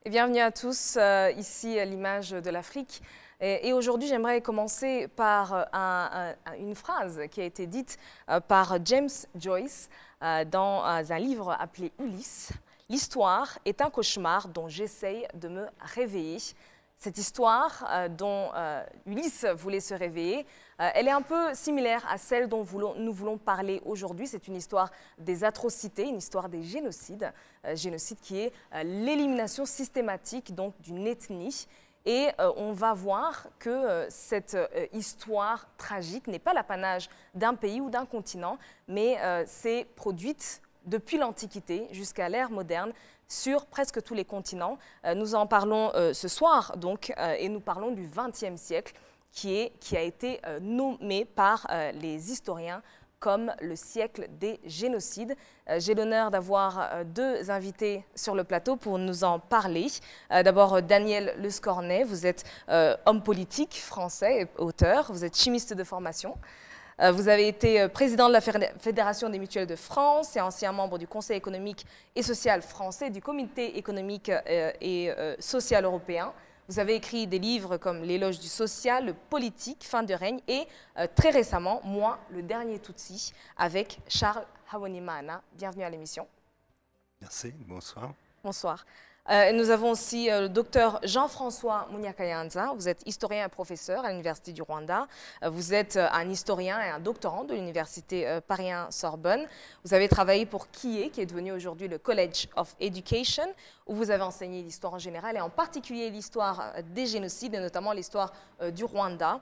Et bienvenue à tous, ici l'image de l'Afrique. Et aujourd'hui, j'aimerais commencer par une phrase qui a été dite par James Joyce dans un livre appelé Ulysse. « L'histoire est un cauchemar dont j'essaye de me réveiller ». Cette histoire dont Ulysse voulait se réveiller, elle est un peu similaire à celle dont nous voulons parler aujourd'hui. C'est une histoire des atrocités, une histoire des génocides. Génocide qui est l'élimination systématique d'une ethnie. Et on va voir que cette histoire tragique n'est pas l'apanage d'un pays ou d'un continent, mais c'est produite depuis l'Antiquité jusqu'à l'ère moderne, sur presque tous les continents. Nous en parlons ce soir, donc, et nous parlons du XXe siècle, qui a été nommé par les historiens comme le siècle des génocides. J'ai l'honneur d'avoir deux invités sur le plateau pour nous en parler. D'abord, Daniel Lescornet, vous êtes homme politique français et auteur, vous êtes chimiste de formation. Vous avez été président de la Fédération des mutuelles de France et ancien membre du Conseil économique et social français, du Comité économique et social européen. Vous avez écrit des livres comme L'éloge du social, Le politique, Fin de règne et très récemment, Moi, le dernier Tutsi, avec Charles Habyarimana. Bienvenue à l'émission. Merci, bonsoir. Bonsoir. Nous avons aussi le docteur Jean-François Munyakayanza. Vous êtes historien et professeur à l'Université du Rwanda. Vous êtes un historien et un doctorant de l'Université Paris 1 Sorbonne. Vous avez travaillé pour CIE, qui est devenu aujourd'hui le College of Education, où vous avez enseigné l'histoire en général et en particulier l'histoire des génocides et notamment l'histoire du Rwanda.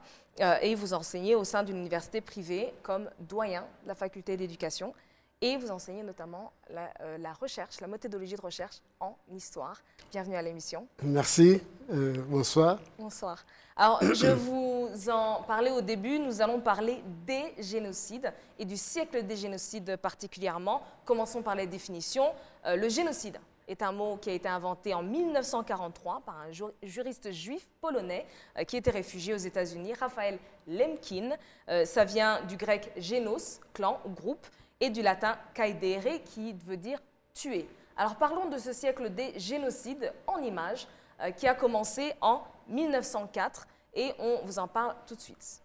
Et vous enseignez au sein d'une université privée comme doyen de la faculté d'éducation. Et vous enseignez notamment la recherche, la méthodologie de recherche en histoire. Bienvenue à l'émission. Merci, bonsoir. Bonsoir. Alors, je vous en parlais au début, nous allons parler des génocides et du siècle des génocides particulièrement. Commençons par les définitions. Le génocide est un mot qui a été inventé en 1943 par un juriste juif polonais qui était réfugié aux États-Unis, Raphaël Lemkin. Ça vient du grec génos, clan ou groupe, et du latin caedere, qui veut dire tuer. Alors parlons de ce siècle des génocides en images, qui a commencé en 1904, et on vous en parle tout de suite.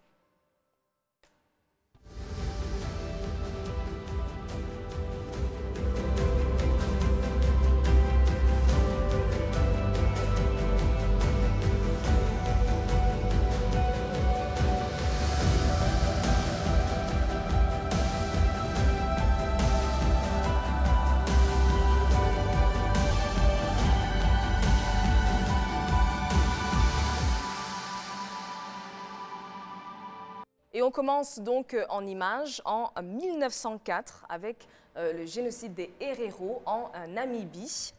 Et on commence donc en images en 1904 avec le génocide des Herero en Namibie.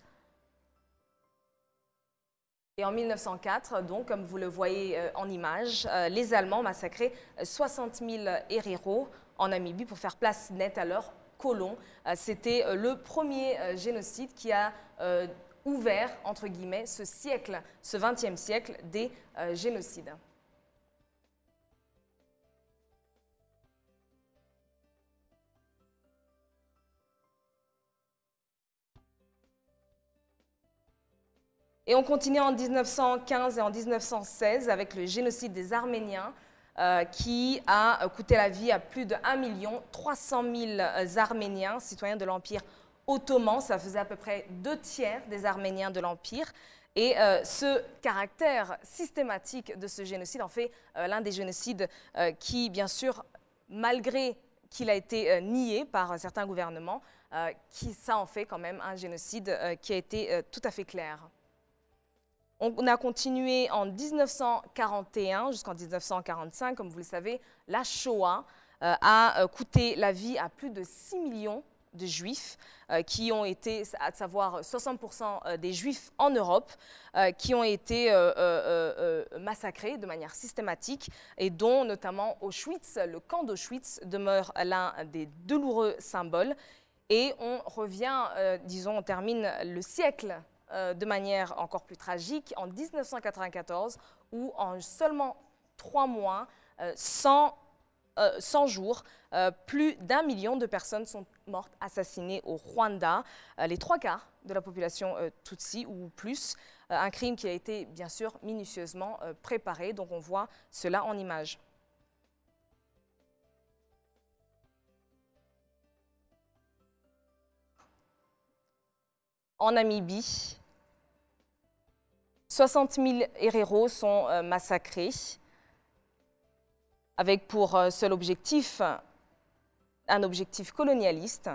Et en 1904, donc, comme vous le voyez en images, les Allemands massacraient 60 000 Herero en Namibie pour faire place nette à leurs colons. C'était le premier génocide qui a ouvert, entre guillemets, ce siècle, ce XXe siècle des génocides. Et on continue en 1915 et en 1916 avec le génocide des Arméniens qui a coûté la vie à plus de 1 300 000 Arméniens, citoyens de l'Empire ottoman. Ça faisait à peu près 2/3 des Arméniens de l'Empire. Et ce caractère systématique de ce génocide en fait l'un des génocides qui, bien sûr, malgré qu'il a été nié par certains gouvernements, ça en fait quand même un génocide qui a été tout à fait clair. On a continué en 1941 jusqu'en 1945. Comme vous le savez, la Shoah a coûté la vie à plus de 6 millions de Juifs qui ont été, à savoir 60% des Juifs en Europe, qui ont été massacrés de manière systématique et dont notamment Auschwitz, le camp d'Auschwitz demeure l'un des douloureux symboles. Et on revient, disons, on termine le siècle de manière encore plus tragique en 1994 où en seulement 3 mois, 100 jours, plus d'1 million de personnes sont mortes assassinées au Rwanda. Les 3/4 de la population Tutsi ou plus un crime qui a été bien sûr minutieusement préparé. Donc on voit cela en images. En Namibie, 60 000 héréros sont massacrés, avec pour seul objectif un objectif colonialiste.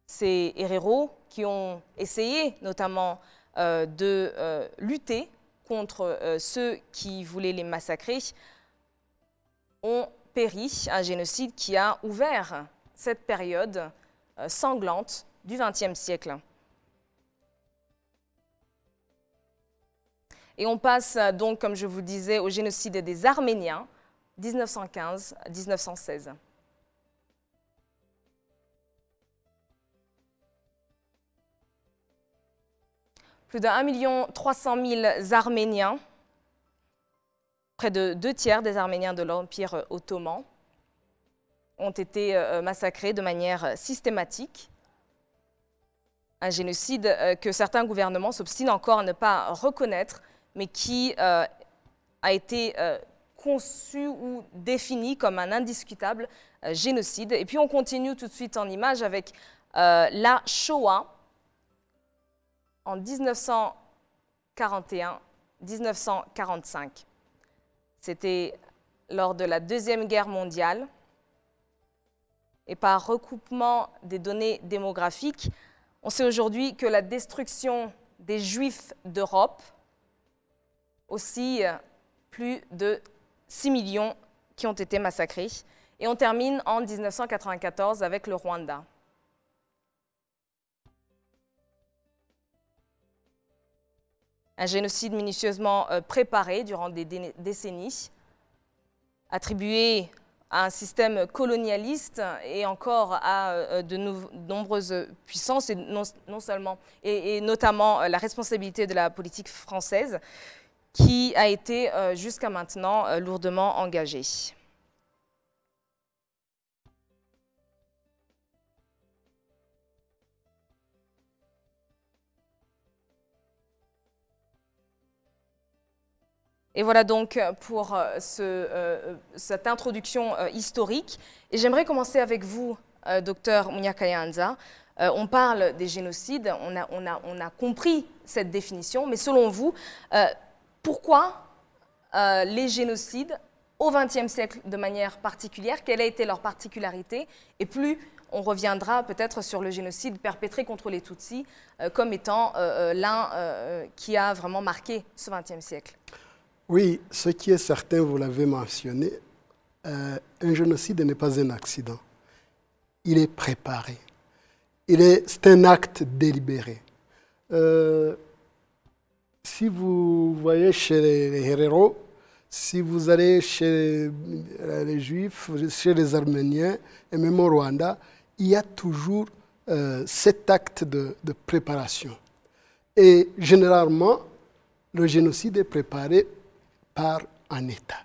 Ces héréros qui ont essayé notamment de lutter contre ceux qui voulaient les massacrer ont péri, un génocide qui a ouvert cette période sanglante du XXe siècle. Et on passe donc, comme je vous disais, au génocide des Arméniens, 1915-1916. Plus de 1 300 000 Arméniens, près de 2 tiers des Arméniens de l'Empire ottoman, ont été massacrés de manière systématique. Un génocide que certains gouvernements s'obstinent encore à ne pas reconnaître, mais qui a été conçu ou défini comme un indiscutable génocide. Et puis on continue tout de suite en image avec la Shoah en 1941-1945. C'était lors de la Deuxième Guerre mondiale. Et par recoupement des données démographiques, on sait aujourd'hui que la destruction des Juifs d'Europe, aussi plus de 6 millions qui ont été massacrés. Et on termine en 1994 avec le Rwanda. Un génocide minutieusement préparé durant des décennies, attribué à un système colonialiste et encore à de nombreuses puissances, et non seulement, et notamment la responsabilité de la politique française, qui a été jusqu'à maintenant lourdement engagée. Et voilà donc pour cette introduction historique. Et j'aimerais commencer avec vous, docteur Munyakayanza. On parle des génocides, on a compris cette définition, mais selon vous, pourquoi les génocides au XXe siècle de manière particulière? Quelle a été leur particularité? Et plus on reviendra peut-être sur le génocide perpétré contre les Tutsis comme étant l'un qui a vraiment marqué ce XXe siècle. Oui, ce qui est certain, vous l'avez mentionné, un génocide n'est pas un accident. Il est préparé. C'est un acte délibéré. Si vous voyez chez les héros, si vous allez chez les Juifs, chez les Arméniens et même au Rwanda, il y a toujours cet acte de préparation. Et généralement, le génocide est préparé par un État.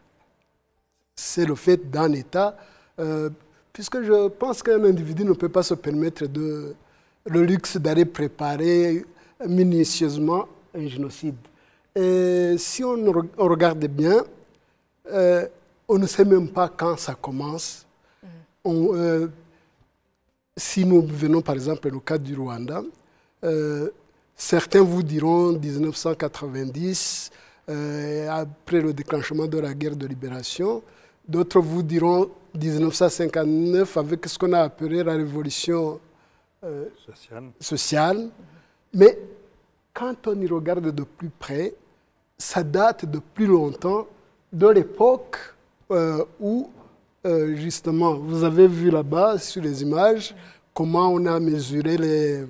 C'est le fait d'un État, puisque je pense qu'un individu ne peut pas se permettre le luxe d'aller préparer minutieusement un génocide. Et si on regarde bien, on ne sait même pas quand ça commence. Si nous venons par exemple au cas du Rwanda, certains vous diront 1990, après le déclenchement de la guerre de libération. D'autres vous diront 1959 avec ce qu'on a appelé la révolution sociale. Mais quand on y regarde de plus près, ça date de plus longtemps, de l'époque où, justement, vous avez vu là-bas sur les images, comment on a mesuré le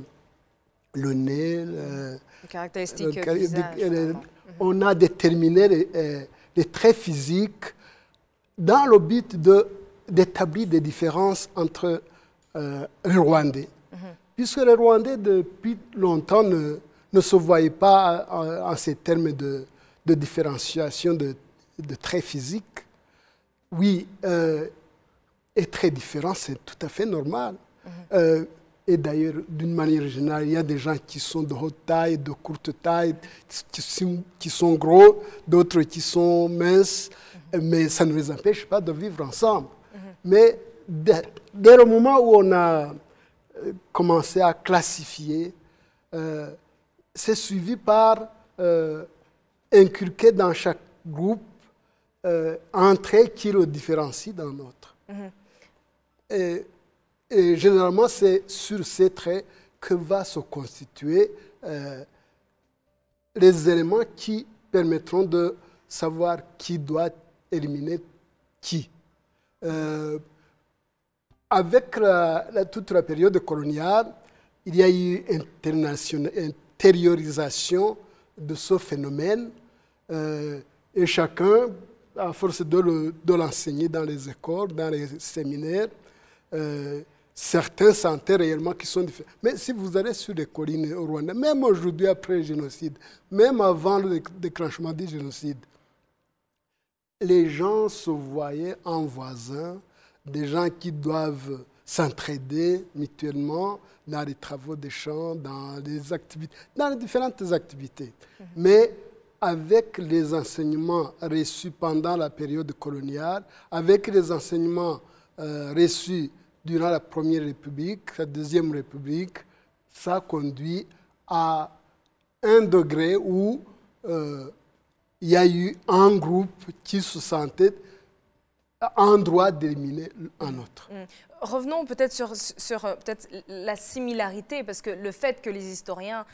nez, les caractéristiques du visage. On a déterminé les traits physiques dans le but d'établir des différences entre les Rwandais. Puisque les Rwandais, depuis longtemps, ne se voyaient pas en ces termes de différenciation de traits physiques. Oui, est très différent, c'est tout à fait normal. Et d'ailleurs, d'une manière générale, il y a des gens qui sont de haute taille, de courte taille, qui sont gros, d'autres qui sont minces, mais ça ne les empêche pas de vivre ensemble. Mais dès le moment où on a commencé à classifier, c'est suivi par inculquer dans chaque groupe un trait qui le différencie d'un autre. Et généralement, c'est sur ces traits que va se constituer les éléments qui permettront de savoir qui doit éliminer qui. Avec toute la période coloniale, il y a eu intériorisation de ce phénomène et chacun, à force de l'enseigner dans les écoles, dans les séminaires, certains sentaient réellement qu'ils sont différents. Mais si vous allez sur les collines au Rwanda, même aujourd'hui après le génocide, même avant le déclenchement du génocide, les gens se voyaient en voisins, des gens qui doivent s'entraider mutuellement dans les travaux des champs, dans les différentes activités. Mais avec les enseignements reçus pendant la période coloniale, avec les enseignements reçus durant la Première République, la Deuxième République, ça conduit à un degré où il y a eu un groupe qui se sentait en droit d'éliminer un autre. Revenons peut-être sur peut-être la similarité, parce que le fait que les historiens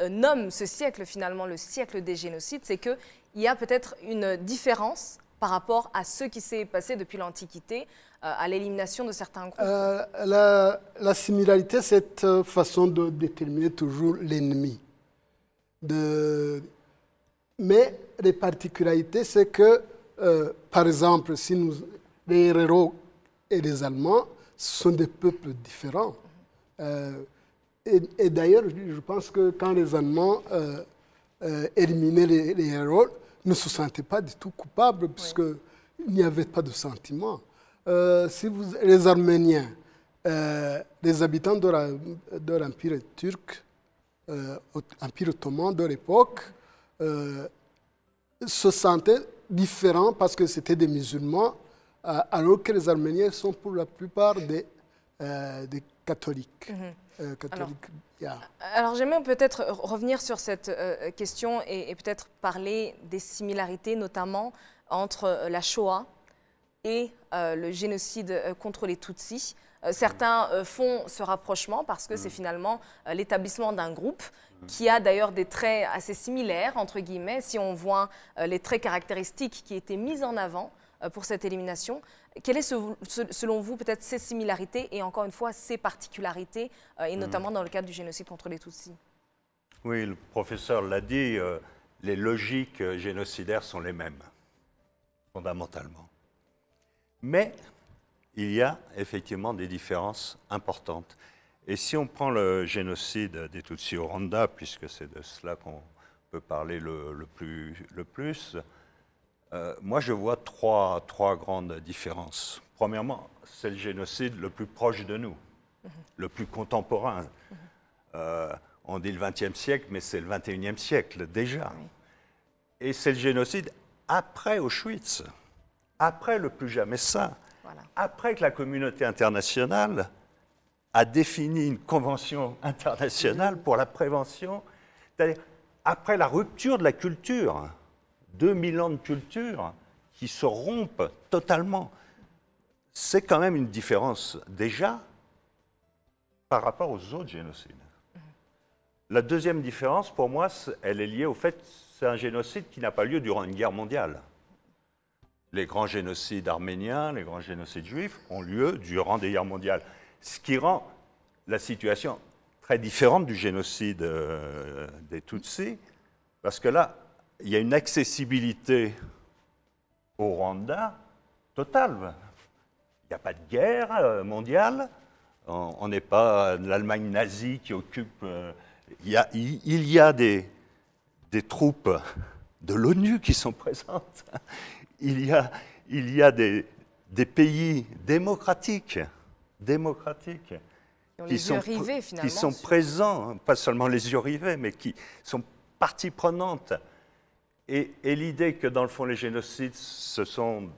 nomment ce siècle, finalement, le siècle des génocides, c'est qu'il y a peut-être une différence par rapport à ce qui s'est passé depuis l'Antiquité, à l'élimination de certains groupes. La similarité, c'est cette façon de déterminer toujours l'ennemi. Mais les particularités, c'est que, par exemple, si les Héréros et les Allemands sont des peuples différents. Et d'ailleurs, je pense que quand les Allemands éliminaient les Héréros, ne se sentaient pas du tout coupables, puisqu'il n'y avait pas de sentiment. Les Arméniens, les habitants de l'Empire turc, l'Empire ottoman de l'époque, se sentaient différents parce que c'était des musulmans, alors que les Arméniens sont pour la plupart des catholiques. Alors j'aimerais peut-être revenir sur cette question et peut-être parler des similarités, notamment entre la Shoah et le génocide contre les Tutsis. Certains font ce rapprochement parce que c'est finalement l'établissement d'un groupe qui a d'ailleurs des traits assez similaires, entre guillemets, si on voit les traits caractéristiques qui étaient mis en avant pour cette élimination. Quelles sont, selon vous, peut-être ces similarités et encore une fois ces particularités, et notamment dans le cadre du génocide contre les Tutsis? Oui, le professeur l'a dit, les logiques génocidaires sont les mêmes, fondamentalement. Mais il y a effectivement des différences importantes. Et si on prend le génocide des Tutsis au Rwanda, puisque c'est de cela qu'on peut parler le plus, moi je vois trois grandes différences. Premièrement, c'est le génocide le plus proche de nous, le plus contemporain. On dit le XXe siècle, mais c'est le XXIe siècle déjà. Oui. Et c'est le génocide après Auschwitz, après le plus jamais ça, voilà. Après que la communauté internationale a défini une convention internationale pour la prévention, c'est-à-dire après la rupture de la culture, 2000 ans de culture qui se rompent totalement. C'est quand même une différence déjà par rapport aux autres génocides. La deuxième différence, pour moi, elle est liée au fait que c'est un génocide qui n'a pas lieu durant une guerre mondiale. Les grands génocides arméniens, les grands génocides juifs ont lieu durant des guerres mondiales. Ce qui rend la situation très différente du génocide des Tutsis, parce que là, il y a une accessibilité au Rwanda totale. Il n'y a pas de guerre mondiale, on n'est pas l'Allemagne nazie qui occupe... il y a des troupes de l'ONU qui sont présentes. Il y a des pays démocratiques. les yeux rivés, finalement, qui sont présents, hein, pas seulement les yeux rivés, mais qui sont partie prenante. Et l'idée que, dans le fond, les génocides se sont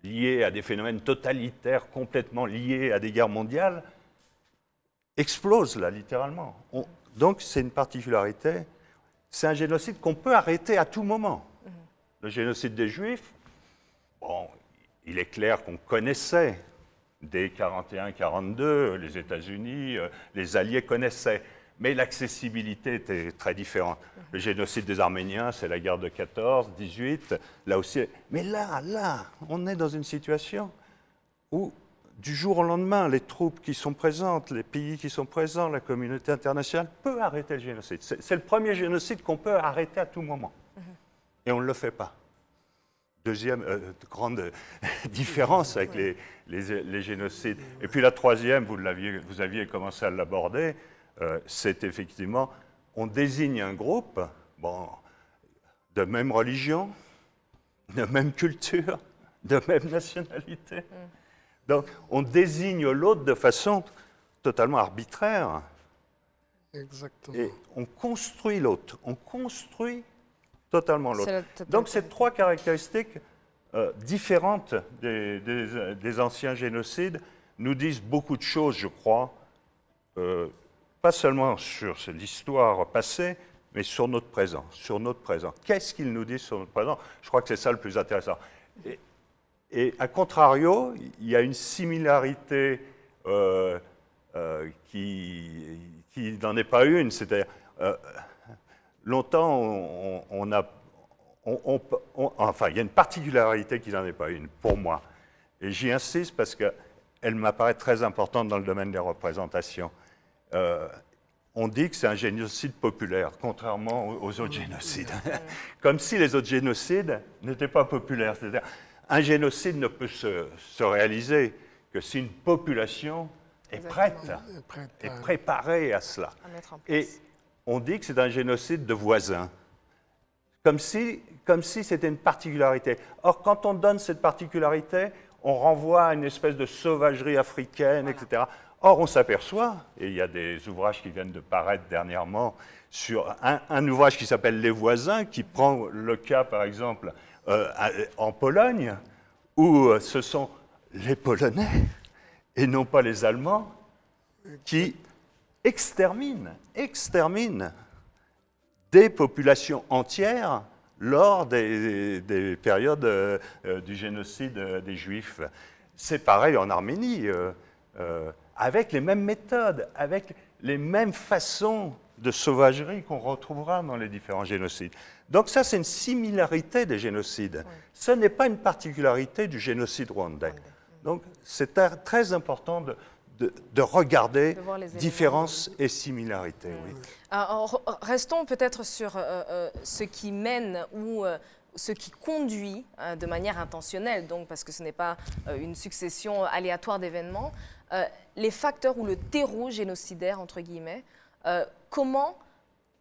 liés à des phénomènes totalitaires, complètement liés à des guerres mondiales, explose, là, littéralement. Donc, c'est une particularité. C'est un génocide qu'on peut arrêter à tout moment. Le génocide des Juifs, bon, il est clair qu'on connaissait dès 1941-1942, les États-Unis, les Alliés connaissaient, mais l'accessibilité était très différente. Le génocide des Arméniens, c'est la guerre de 14-18, là aussi. Mais là, on est dans une situation où, du jour au lendemain, les troupes qui sont présentes, les pays qui sont présents, la communauté internationale peut arrêter le génocide. C'est le premier génocide qu'on peut arrêter à tout moment. Et on ne le fait pas. Deuxième grande différence avec les génocides. Et puis la troisième, vous aviez commencé à l'aborder, c'est effectivement, on désigne un groupe, bon, de même religion, de même culture, de même nationalité. Donc on désigne l'autre de façon totalement arbitraire. Exactement. Et on construit l'autre, on construit totalement l'autre. Donc ces trois caractéristiques différentes des anciens génocides nous disent beaucoup de choses, je crois, pas seulement sur l'histoire passée, mais sur notre présent. Qu'est-ce qu'ils nous disent sur notre présent? Je crois que c'est ça le plus intéressant. Et à contrario, il y a une similarité qui n'en est pas une, c'est-à-dire longtemps enfin, il y a une particularité qui n'en est pas une, pour moi. Et j'y insiste parce qu'elle m'apparaît très importante dans le domaine des représentations. On dit que c'est un génocide populaire, contrairement aux autres génocides. Comme si les autres génocides n'étaient pas populaires. C'est-à-dire, un génocide ne peut se réaliser que si une population est prête, est préparée à cela. Et on dit que c'est un génocide de voisins, comme si c'était une particularité. Or, quand on donne cette particularité, on renvoie à une espèce de sauvagerie africaine, etc. Or, on s'aperçoit, et il y a des ouvrages qui viennent de paraître dernièrement, sur un ouvrage qui s'appelle « Les voisins », qui prend le cas, par exemple, en Pologne, où ce sont les Polonais, et non pas les Allemands, qui exterminent des populations entières lors des périodes du génocide des Juifs. C'est pareil en Arménie, avec les mêmes méthodes, avec les mêmes façons de sauvagerie qu'on retrouvera dans les différents génocides. Donc ça, c'est une similarité des génocides. Oui. Ce n'est pas une particularité du génocide rwandais. Donc c'est très important de regarder différences et similarités. Oui. Alors, restons peut-être sur ce qui mène ou ce qui conduit de manière intentionnelle, donc, parce que ce n'est pas une succession aléatoire d'événements, les facteurs ou le terreau génocidaire, entre guillemets. Comment,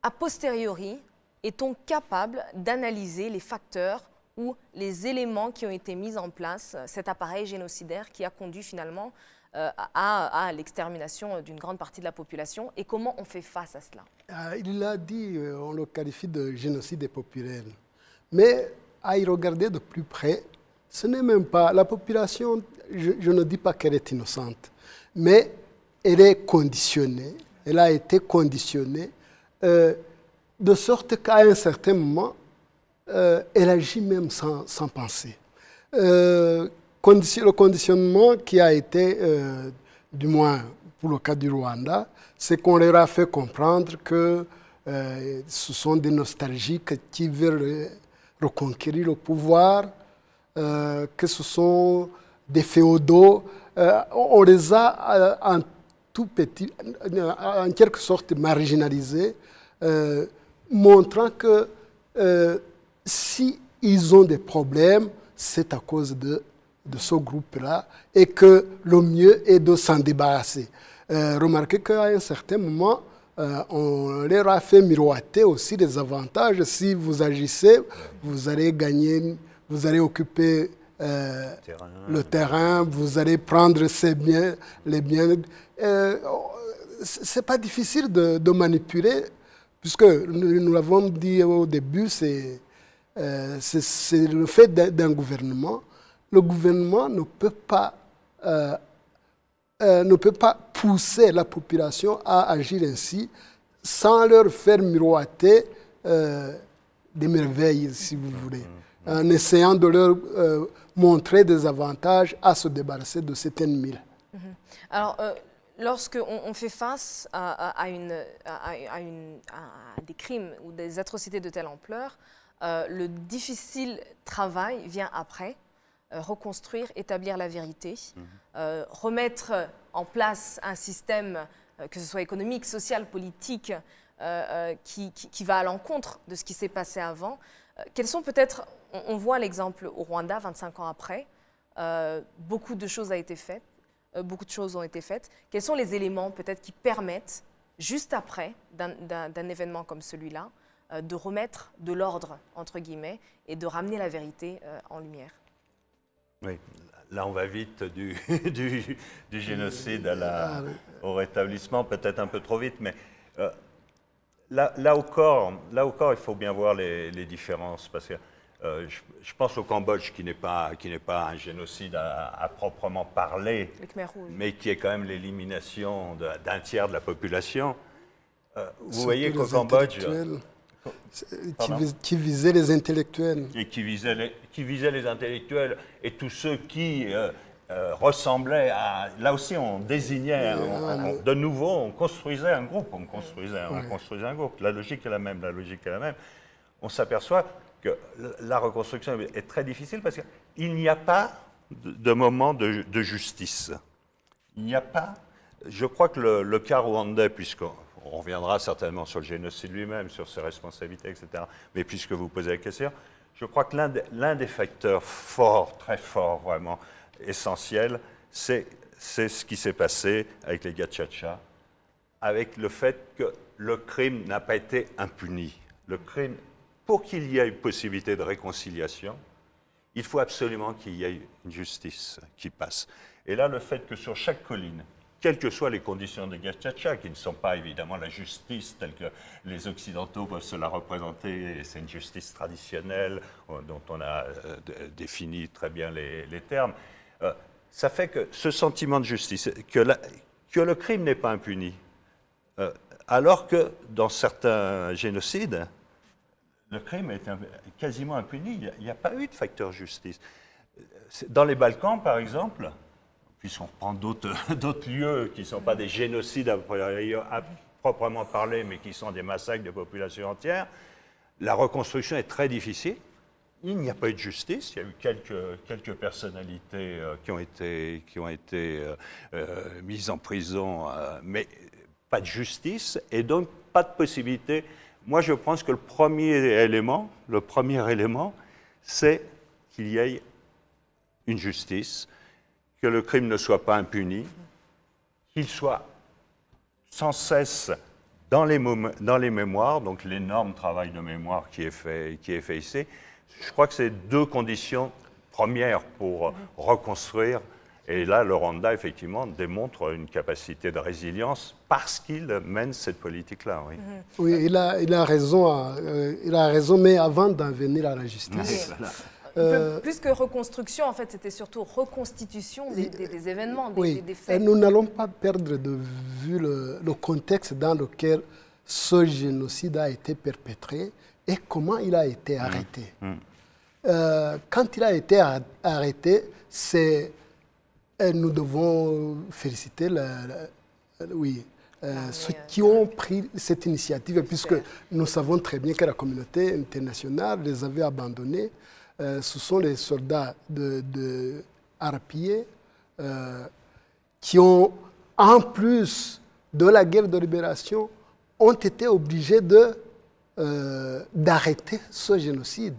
a posteriori, est-on capable d'analyser les facteurs ou les éléments qui ont été mis en place, cet appareil génocidaire qui a conduit finalement à l'extermination d'une grande partie de la population, et comment on fait face à cela? Il l'a dit, on le qualifie de génocide populaire. Mais à y regarder de plus près, ce n'est même pas... La population, je ne dis pas qu'elle est innocente, mais elle est conditionnée, elle a été conditionnée, de sorte qu'à un certain moment, elle agit même sans penser. Le conditionnement qui a été, du moins pour le cas du Rwanda, c'est qu'on leur a fait comprendre que ce sont des nostalgiques qui veulent reconquérir le pouvoir, que ce sont des féodaux. On les a en tout petit, en quelque sorte marginalisés, montrant que si ils ont des problèmes, c'est à cause de ce groupe-là, et que le mieux est de s'en débarrasser. Remarquez qu'à un certain moment, on leur a fait miroiter aussi des avantages. Si vous agissez, vous allez gagner, vous allez occuper le terrain, vous allez prendre ces biens, les biens. c'est pas difficile de manipuler, puisque nous l'avons dit au début, c'est le fait d'un gouvernement. Le gouvernement ne peut pas pousser la population à agir ainsi sans leur faire miroiter des merveilles, si vous voulez, en essayant de leur montrer des avantages à se débarrasser de cet ennemi. Alors, lorsqu'on fait face à des crimes ou des atrocités de telle ampleur, le difficile travail vient après. Reconstruire, établir la vérité, remettre en place un système, que ce soit économique, social, politique, qui va à l'encontre de ce qui s'est passé avant. Quels sont peut-être, on voit l'exemple au Rwanda, 25 ans après, beaucoup de choses ont été faites. Quels sont les éléments peut-être qui permettent, juste après d'un événement comme celui-là, de remettre de l'ordre, entre guillemets, et de ramener la vérité en lumière? Oui, là on va vite du génocide au rétablissement, peut-être un peu trop vite, mais là encore, il faut bien voir les différences, parce que je pense au Cambodge, qui n'est pas un génocide à proprement parler, mais qui est quand même l'élimination d'un tiers de la population. Vous voyez qu'au Cambodge... Qui visait les intellectuels. Et qui visait les intellectuels et tous ceux qui ressemblaient à... Là aussi, on désignait, de nouveau, on construisait un groupe, on construisait un groupe. La logique est la même, On s'aperçoit que la reconstruction est très difficile parce qu'il n'y a pas de moment de justice. Il n'y a pas... Je crois que le cas rwandais, puisqu'on reviendra certainement sur le génocide lui-même, sur ses responsabilités, etc. Mais puisque vous posez la question, je crois que l'un des facteurs forts, très forts, vraiment essentiels, c'est ce qui s'est passé avec les Gacaca, avec le fait que le crime n'a pas été impuni. Le crime, pour qu'il y ait une possibilité de réconciliation, il faut absolument qu'il y ait une justice qui passe. Et là, le fait que sur chaque colline, quelles que soient les conditions de Gacaca, qui ne sont pas évidemment la justice telle que les Occidentaux peuvent se la représenter, c'est une justice traditionnelle dont on a défini très bien les termes, ça fait que ce sentiment de justice, que le crime n'est pas impuni, alors que dans certains génocides, le crime est quasiment impuni, il n'y a pas eu de facteur justice. Dans les Balkans, par exemple, puisqu'on reprend d'autres lieux qui ne sont pas des génocides à proprement parler, mais qui sont des massacres de populations entières, la reconstruction est très difficile. Il n'y a pas eu de justice. Il y a eu quelques personnalités qui ont été mises en prison, mais pas de justice, et donc pas de possibilité. Moi, je pense que le premier élément, c'est qu'il y ait une justice, que le crime ne soit pas impuni, qu'il soit sans cesse dans les mémoires, donc l'énorme travail de mémoire qui est fait ici. Je crois que c'est deux conditions premières pour reconstruire. Et là, le Rwanda, effectivement, démontre une capacité de résilience parce qu'il mène cette politique-là. Oui, oui, il a raison, mais avant d'en venir à la justice... Plus que reconstruction, en fait, c'était surtout reconstitution des événements, des faits. Nous n'allons pas perdre de vue le contexte dans lequel ce génocide a été perpétré et comment il a été arrêté. Quand il a été arrêté, nous devons féliciter ceux qui ont pris cette initiative, puisque nous savons très bien que la communauté internationale les avait abandonnés. Ce sont les soldats de Arapié qui ont, en plus de la guerre de libération, ont été obligés d'arrêter ce génocide.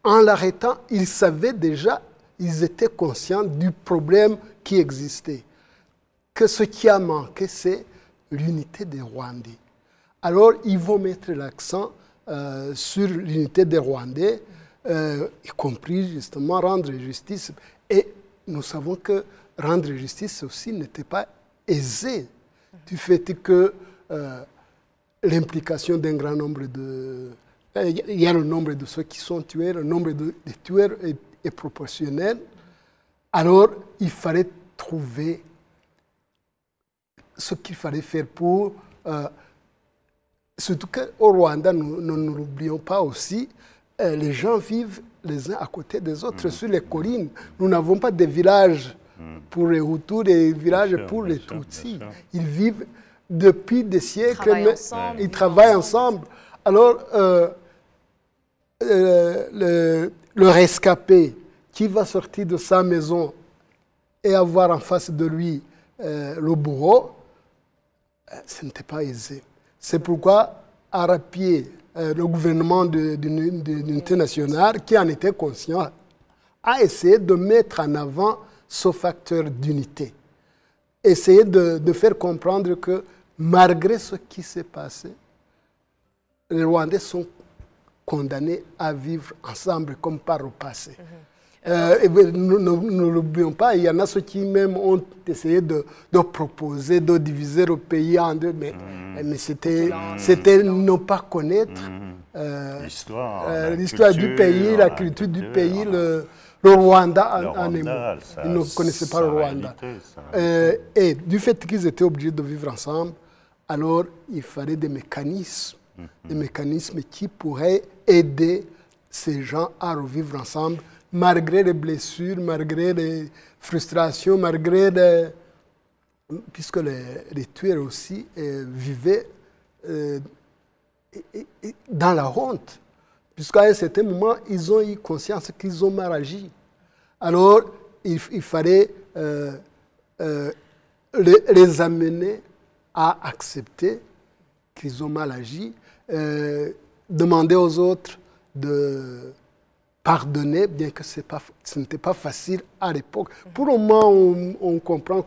En l'arrêtant, ils savaient déjà, ils étaient conscients du problème qui existait. Que ce qui a manqué, c'est l'unité des Rwandais. Alors, ils vont mettre l'accent sur l'unité des Rwandais, y compris justement rendre justice. Et nous savons que rendre justice aussi n'était pas aisé du fait que l'implication d'un grand nombre de... Il y a le nombre de ceux qui sont tués, le nombre de tueurs est proportionnel. Alors, il fallait trouver ce qu'il fallait faire pour... surtout qu'au Rwanda, nous ne l'oublions pas aussi, les gens vivent les uns à côté des autres sur les collines. Nous n'avons pas de villages pour les Hutus, des villages pour les Tutsis. Ils vivent depuis des siècles, ils travaillent ensemble. Alors, le rescapé qui va sortir de sa maison et avoir en face de lui le bourreau, ce n'était pas aisé. C'est pourquoi, à Arapié, le gouvernement de l'unité nationale, qui en était conscient, a essayé de mettre en avant ce facteur d'unité. Essayer de faire comprendre que malgré ce qui s'est passé, les Rwandais sont condamnés à vivre ensemble comme par le passé. Nous ne l'oublions pas, il y en a ceux qui même ont essayé de proposer, de diviser le pays en deux, mais c'était ne pas connaître l'histoire du pays, la culture du pays, le Rwanda en un mot. Ils ne connaissaient pas le Rwanda. Et du fait qu'ils étaient obligés de vivre ensemble, alors il fallait des mécanismes qui pourraient aider ces gens à revivre ensemble, malgré les blessures, malgré les frustrations, malgré puisque les tueurs aussi vivaient dans la honte, puisqu'à un certain moment, ils ont eu conscience qu'ils ont mal agi. Alors, il fallait les amener à accepter qu'ils ont mal agi, demander aux autres de pardonner, bien que ce n'était pas facile à l'époque. Pour le moment, on comprend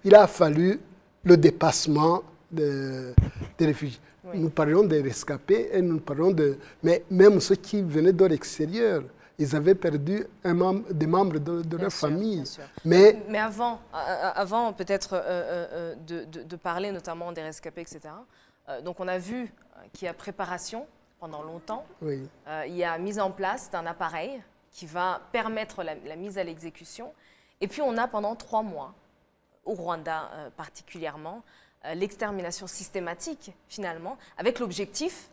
il a fallu le dépassement des réfugiés. Oui. Nous parlons des rescapés et nous parlons mais même ceux qui venaient de l'extérieur, ils avaient perdu des membres de leur famille. Mais avant peut-être de parler notamment des rescapés, etc., donc on a vu qu'il y a préparation pendant longtemps. Oui. Il y a mise en place d'un appareil qui va permettre la mise à l'exécution. Et puis on a pendant 3 mois, au Rwanda particulièrement, l'extermination systématique finalement, avec l'objectif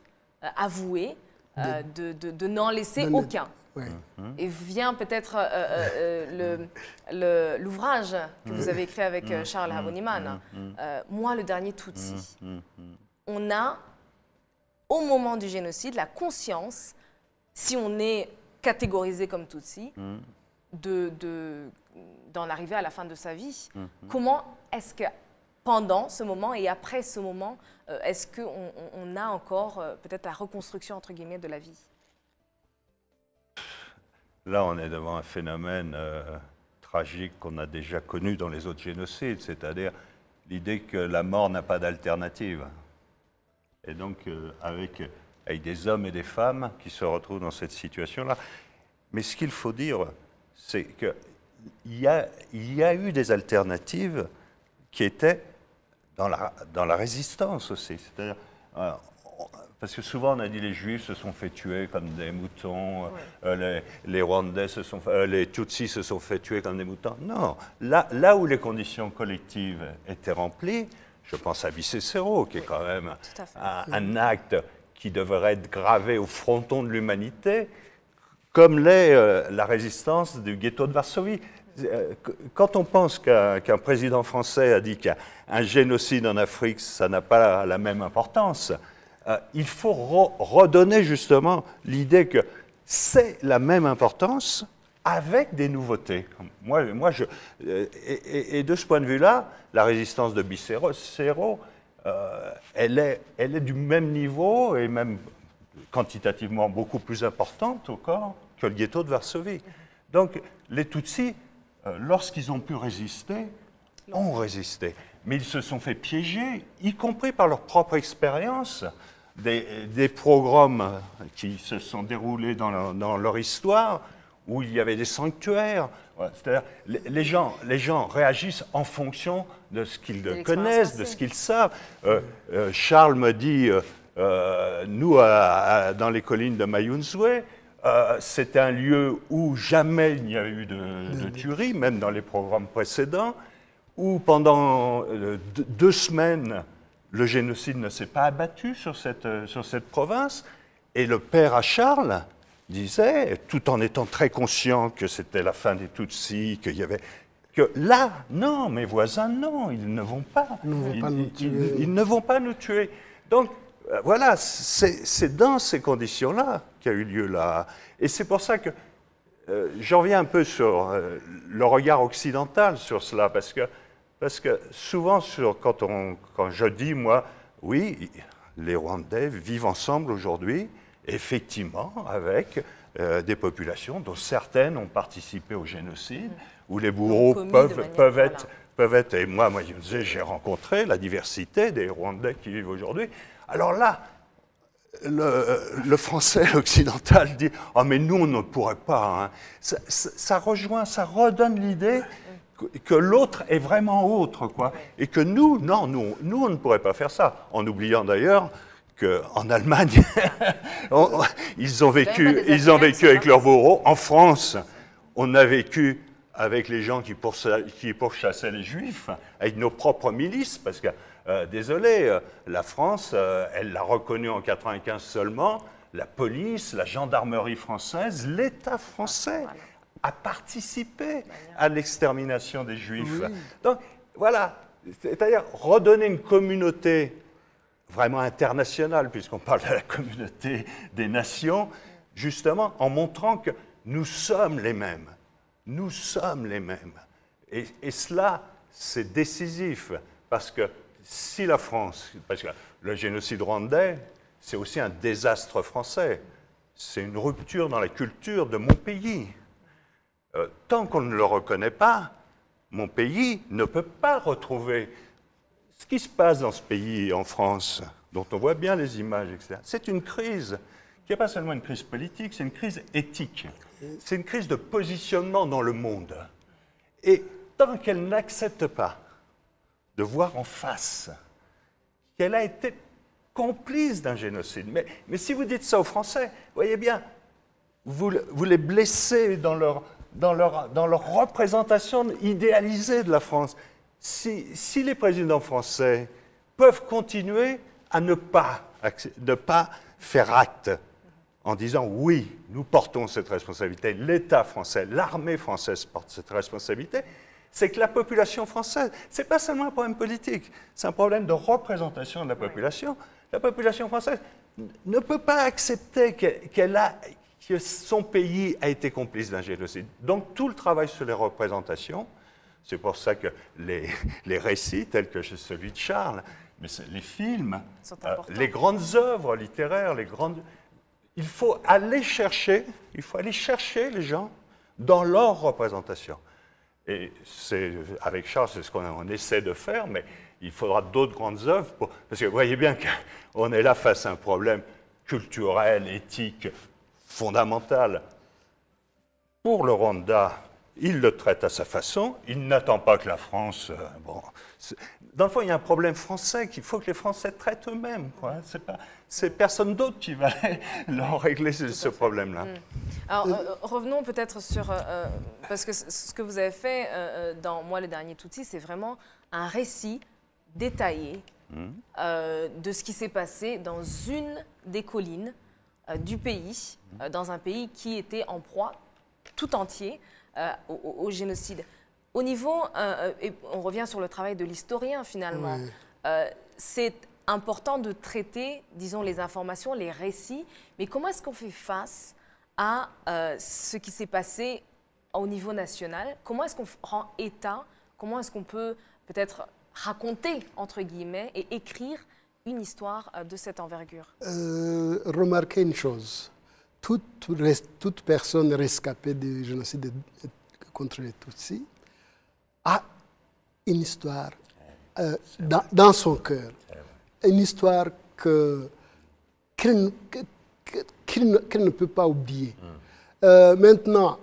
avoué de n'en laisser aucun. Oui. Et vient peut-être l'ouvrage que vous avez écrit avec Charles Habonimana, Moi le dernier Tutsi. On a, au moment du génocide, la conscience, si on est catégorisé comme Tutsi, d'en arriver à la fin de sa vie. Comment est-ce que, pendant ce moment et après ce moment, est-ce qu'on a encore peut-être la reconstruction, entre guillemets, de la vie? Là, on est devant un phénomène tragique qu'on a déjà connu dans les autres génocides, c'est-à-dire l'idée que la mort n'a pas d'alternative. Et donc, avec des hommes et des femmes qui se retrouvent dans cette situation-là. Mais ce qu'il faut dire, c'est qu'il y a eu des alternatives qui étaient dans la résistance aussi. C'est-à-dire, parce que souvent on a dit les Juifs se sont fait tuer comme des moutons, les Rwandais les Tutsis se sont fait tuer comme des moutons. Non, là où les conditions collectives étaient remplies, je pense à Bicécero, qui est quand même un acte qui devrait être gravé au fronton de l'humanité, comme l'est la résistance du ghetto de Varsovie. Quand on pense qu'un président français a dit qu'un génocide en Afrique, ça n'a pas la même importance, il faut redonner justement l'idée que c'est la même importance avec des nouveautés. Et de ce point de vue-là, la résistance de Bicécero, elle est du même niveau et même quantitativement beaucoup plus importante encore que le ghetto de Varsovie. Donc les Tutsis, lorsqu'ils ont pu résister, ont résisté. Mais ils se sont fait piéger, y compris par leur propre expérience, des pogroms qui se sont déroulés dans leur histoire, où il y avait des sanctuaires, Ouais, c'est-à-dire, les gens réagissent en fonction de ce qu'ils connaissent, de ce qu'ils savent. Charles me dit, nous, dans les collines de Mayunzwe, c'était un lieu où jamais il n'y a eu de tuerie, même dans les programmes précédents, où pendant 2 semaines, le génocide ne s'est pas abattu sur cette province. Et le père à Charles disait, tout en étant très conscient que c'était la fin des Tutsis, qu'il y avait... que là, non, mes voisins, non, ils ne vont pas. Ils ne vont pas nous tuer. Donc, voilà, c'est dans ces conditions-là qu'a eu lieu là. Et c'est pour ça que j'en reviens un peu sur le regard occidental sur cela, parce que souvent, quand je dis, moi, oui, les Rwandais vivent ensemble aujourd'hui, effectivement, avec des populations dont certaines ont participé au génocide, où les bourreaux peuvent être, et moi, j'ai rencontré la diversité des Rwandais qui vivent aujourd'hui. Alors là, le français, l'occidental dit « Ah, mais nous, on ne pourrait pas. Hein. » Ça redonne l'idée que l'autre est vraiment autre, quoi. Et que nous, non, nous, on ne pourrait pas faire ça. En oubliant d'ailleurs qu'en Allemagne, ils ont vécu avec leurs bourreaux. En France, on a vécu avec les gens qui pourchassaient les Juifs, avec nos propres milices, parce que, désolé, la France, elle l'a reconnu en 1995 seulement, la police, la gendarmerie française, l'État français a participé à l'extermination des Juifs. Oui. Donc, voilà, c'est-à-dire redonner une communauté vraiment internationale, puisqu'on parle de la communauté des nations, justement en montrant que nous sommes les mêmes. Nous sommes les mêmes. Et cela, c'est décisif, parce que si la France, parce que le génocide rwandais, c'est aussi un désastre français, c'est une rupture dans la culture de mon pays. Tant qu'on ne le reconnaît pas, mon pays ne peut pas retrouver ce qui se passe dans ce pays, en France, dont on voit bien les images, etc. C'est une crise qui n'est pas seulement une crise politique, c'est une crise éthique. C'est une crise de positionnement dans le monde. Et tant qu'elle n'accepte pas de voir en face qu'elle a été complice d'un génocide, mais si vous dites ça aux Français, voyez bien, vous les blessez dans leur représentation idéalisée de la France. Si les présidents français peuvent continuer à ne pas faire acte en disant oui, nous portons cette responsabilité, l'État français, l'armée française porte cette responsabilité, c'est que la population française, ce n'est pas seulement un problème politique, c'est un problème de représentation de la population. La population française ne peut pas accepter que son pays a été complice d'un génocide. Donc tout le travail sur les représentations, c'est pour ça que les récits tels que celui de Charles, mais les films, les grandes œuvres littéraires, il faut aller chercher les gens dans leur représentation. Et avec Charles, c'est ce qu'on essaie de faire, mais il faudra d'autres grandes œuvres, parce que vous voyez bien qu'on est là face à un problème culturel, éthique, fondamental. Pour le Rwanda, il le traite à sa façon, il n'attend pas que la France... Dans le fond, il y a un problème français qu'il faut que les Français traitent eux-mêmes. C'est personne d'autre qui va leur régler ce problème-là. Alors, revenons peut-être sur... parce que ce que vous avez fait dans Moi, le dernier Tutsi, c'est vraiment un récit détaillé de ce qui s'est passé dans une des collines du pays, dans un pays qui était en proie tout entier au génocide. Au niveau, et on revient sur le travail de l'historien finalement, c'est important de traiter, disons, les informations, les récits, mais comment est-ce qu'on fait face à ce qui s'est passé au niveau national? Comment est-ce qu'on rend état? Comment est-ce qu'on peut peut-être raconter, entre guillemets, et écrire une histoire de cette envergure? Remarquez une chose, toute personne rescapée du génocide contre les Tutsis a une histoire dans son cœur, une histoire qu'elle ne peut pas oublier. Maintenant,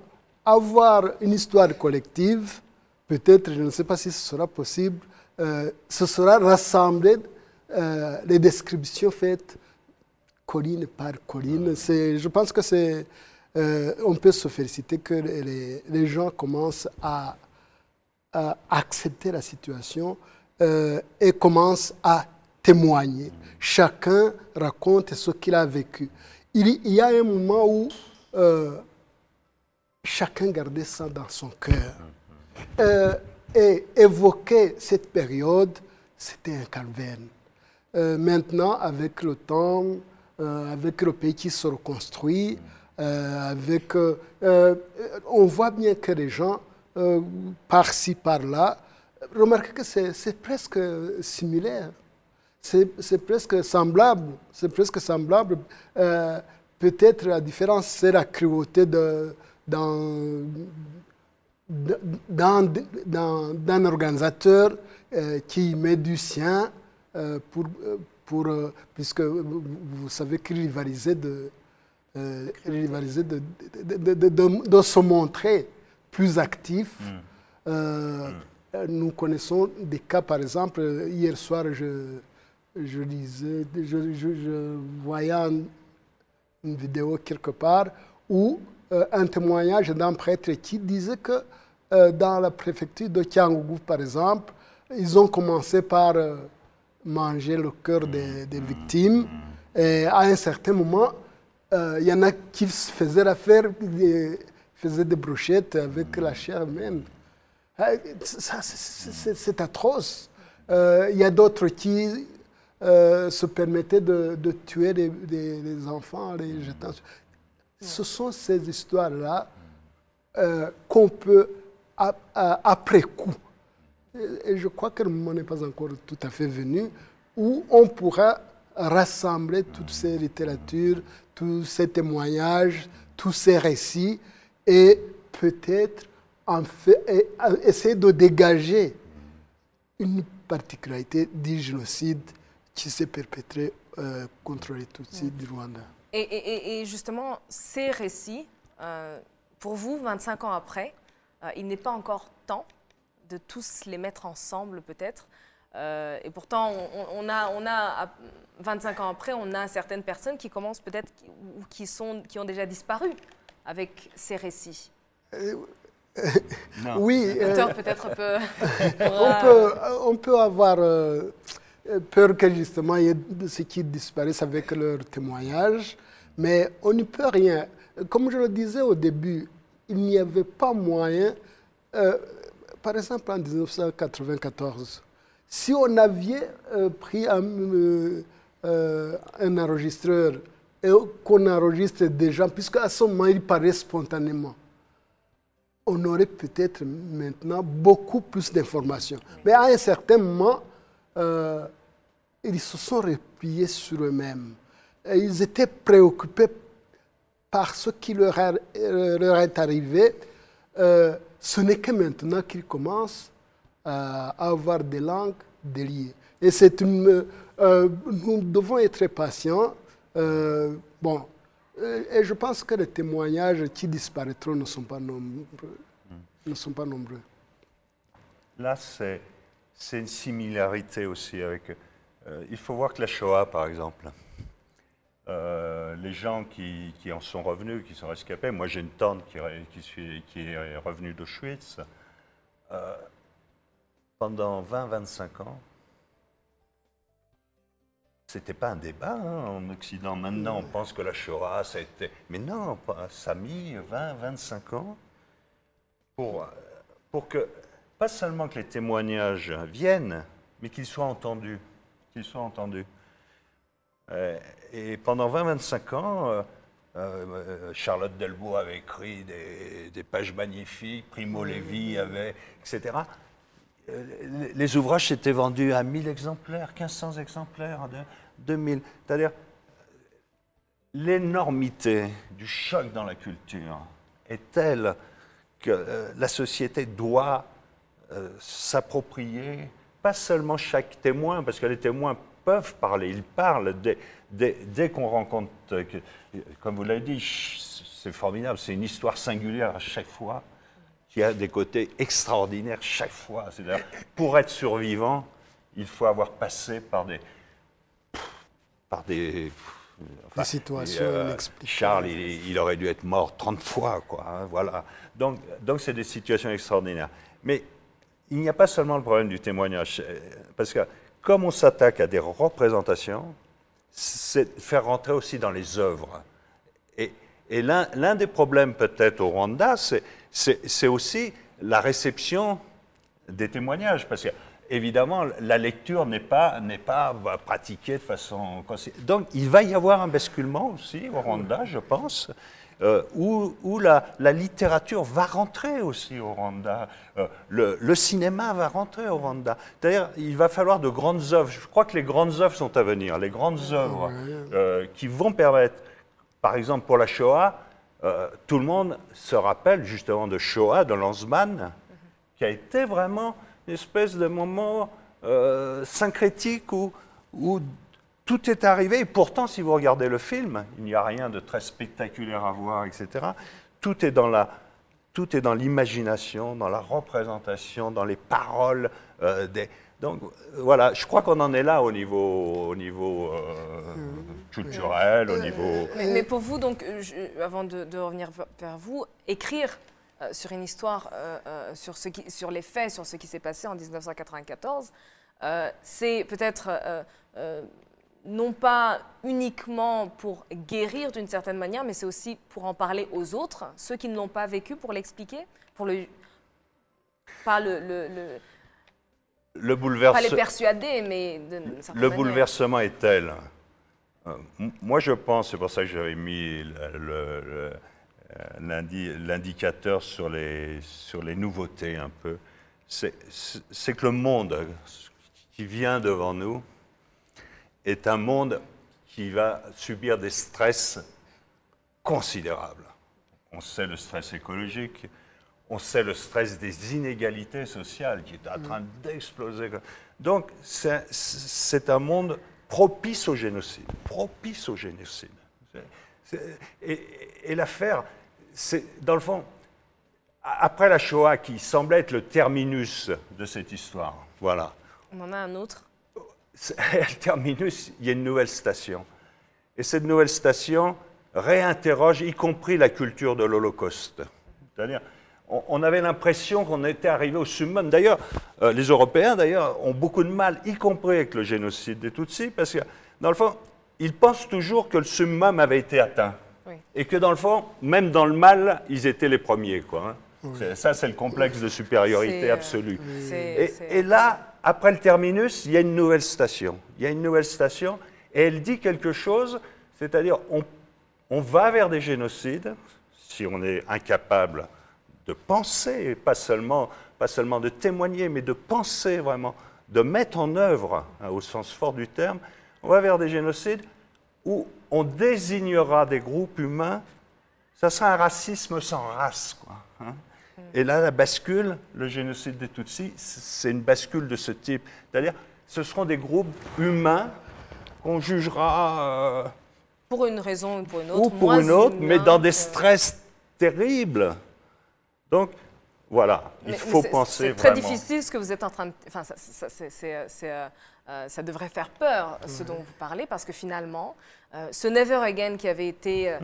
avoir une histoire collective, peut-être, je ne sais pas si ce sera possible, ce sera rassembler les descriptions faites colline par colline. Je pense que on peut se féliciter que les gens commencent à accepter la situation et commencent à témoigner. Chacun raconte ce qu'il a vécu. Il y a un moment où chacun gardait ça dans son cœur. Et évoquer cette période, c'était un calvaire. Maintenant, avec le temps, avec le pays qui se reconstruit, on voit bien que les gens, par-ci, par-là, remarquez que c'est presque similaire. C'est presque semblable. C'est presque semblable. Peut-être la différence, c'est la cruauté d'un organisateur qui met du sien puisque vous savez qu'il rivalisait de se montrer plus actif. Nous connaissons des cas, par exemple, hier soir, je voyais une vidéo quelque part où un témoignage d'un prêtre qui disait que dans la préfecture de Cyangugu, par exemple, ils ont commencé par manger le cœur des victimes. Et à un certain moment, il y en a qui faisaient l'affaire, faisaient des brochettes avec la chair même. C'est atroce. Il y a d'autres qui se permettaient de tuer les enfants, les jetant. Ce sont ces histoires-là qu'on peut, après coup, et je crois que le moment n'est pas encore tout à fait venu, où on pourra rassembler toutes ces littératures, tous ces témoignages, tous ces récits, et peut-être essayer de dégager une particularité du génocide qui s'est perpétré contre les Tutsis du Rwanda. Et justement, ces récits, pour vous, 25 ans après, il n'est pas encore temps de tous les mettre ensemble peut-être. Et pourtant, on a 25 ans après, on a certaines personnes qui commencent peut-être, ou qui ont déjà disparu avec ces récits. Oui. Peut-être on peut avoir peur que justement il y ait ceux qui disparaissent avec leur témoignage, mais on n'y peut rien. Comme je le disais au début, il n'y avait pas moyen, par exemple en 1994, si on avait pris un enregistreur et qu'on enregistre des gens, puisque à ce moment il paraît spontanément, on aurait peut-être maintenant beaucoup plus d'informations. Mais à un certain moment, ils se sont repliés sur eux-mêmes. Ils étaient préoccupés par ce qui leur est arrivé. Ce n'est que maintenant qu'ils commencent à avoir des langues déliées. Et nous devons être patients. Et je pense que les témoignages qui disparaîtront ne sont pas nombreux. Là, c'est une similarité aussi avec... il faut voir que la Shoah, par exemple, les gens qui en sont revenus, qui sont rescapés, moi j'ai une tante qui est revenue d'Auschwitz, pendant 20-25 ans, c'était pas un débat en Occident. Maintenant, on pense que la Shoah, ça a été... Mais non, ça a mis 20-25 ans pour que, pas seulement que les témoignages viennent, mais qu'ils soient entendus. Et pendant 20-25 ans, Charlotte Delbo avait écrit des pages magnifiques, Primo Levi avait, etc. Les ouvrages s'étaient vendus à 1000 exemplaires, 1500 exemplaires, 2000. C'est-à-dire, l'énormité du choc dans la culture est telle que la société doit s'approprier, pas seulement chaque témoin, parce que les témoins peuvent parler, ils parlent dès qu'on rencontre, comme vous l'avez dit, c'est formidable, c'est une histoire singulière à chaque fois, qui a des côtés extraordinaires chaque fois. C'est-à-dire, pour être survivant, il faut avoir passé par des des situations inexplicables. Charles, il aurait dû être mort 30 fois, quoi. Hein, voilà. Donc c'est des situations extraordinaires. Mais il n'y a pas seulement le problème du témoignage, parce que comme on s'attaque à des représentations, c'est faire rentrer aussi dans les œuvres. Et l'un des problèmes peut-être au Rwanda, c'est aussi la réception des témoignages, parce que évidemment, la lecture n'est pas pratiquée de façon... Donc, il va y avoir un basculement aussi au Rwanda, je pense, où la littérature va rentrer aussi au Rwanda. Le cinéma va rentrer au Rwanda. D'ailleurs, il va falloir de grandes œuvres. Je crois que les grandes œuvres sont à venir. Les grandes œuvres qui vont permettre, par exemple, pour la Shoah, tout le monde se rappelle justement de Shoah, de Lanzmann, qui a été vraiment une espèce de moment syncrétique où tout est arrivé. Et pourtant, si vous regardez le film, il n'y a rien de très spectaculaire à voir, etc. Tout est dans l'imagination, dans la représentation, dans les paroles. Donc voilà, je crois qu'on en est là au niveau culturel, au niveau... Mais pour vous, donc, avant de revenir vers vous, écrire sur une histoire, sur les faits, sur ce qui s'est passé en 1994, c'est peut-être non pas uniquement pour guérir d'une certaine manière, mais c'est aussi pour en parler aux autres, ceux qui ne l'ont pas vécu, pour l'expliquer, pour le bouleversement. Pas les persuader, mais le bouleversement est tel. Moi, je pense, c'est pour ça que j'avais mis l'indicateur sur les nouveautés un peu, c'est que le monde qui vient devant nous est un monde qui va subir des stress considérables. On sait le stress écologique, on sait le stress des inégalités sociales qui est en train d'exploser. Donc, c'est un monde propice au génocide, propice au génocide. Et l'affaire, c'est, dans le fond, après la Shoah, qui semblait être le terminus de cette histoire, voilà. On en a un autre. Le terminus, il y a une nouvelle station. Et cette nouvelle station réinterroge, y compris la culture de l'Holocauste. C'est-à-dire, on avait l'impression qu'on était arrivé au summum. D'ailleurs, les Européens, ont beaucoup de mal, y compris avec le génocide des Tutsis, parce que, dans le fond, ils pensent toujours que le summum avait été atteint. Oui. Et que, dans le fond, même dans le mal, ils étaient les premiers, quoi. Hein. Oui. Ça, c'est le complexe de supériorité absolue. Et là, après le terminus, il y a une nouvelle station. Il y a une nouvelle station, et elle dit quelque chose, c'est-à-dire, on va vers des génocides, si on est incapable de penser, pas seulement de témoigner, mais de penser vraiment, de mettre en œuvre, hein, au sens fort du terme, on va vers des génocides où on désignera des groupes humains, ça sera un racisme sans race, quoi. Hein. Et là, la bascule, le génocide des Tutsis, c'est une bascule de ce type. C'est-à-dire, ce seront des groupes humains qu'on jugera... pour une raison ou pour une autre. Ou pour une autre, mais dans des stress terribles. Donc, voilà, il faut penser vraiment... C'est très difficile ce que vous êtes en train de... Enfin, ça devrait faire peur, ce dont vous parlez, parce que finalement, ce Never Again qui avait été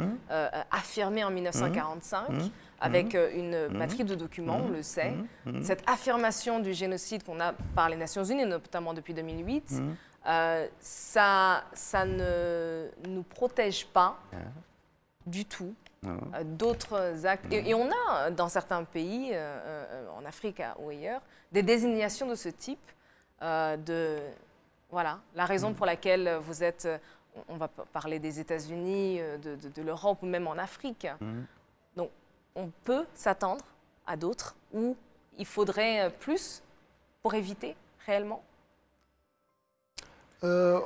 affirmé en 1945, avec une matrice de documents, on le sait, cette affirmation du génocide qu'on a par les Nations Unies, notamment depuis 2008, ça ne nous protège pas du tout d'autres actes. Et on a, dans certains pays, en Afrique ou ailleurs, des désignations de ce type. Voilà, la raison pour laquelle vous êtes, on va parler des États-Unis, de l'Europe ou même en Afrique. Donc, on peut s'attendre à d'autres où il faudrait plus pour éviter réellement. Le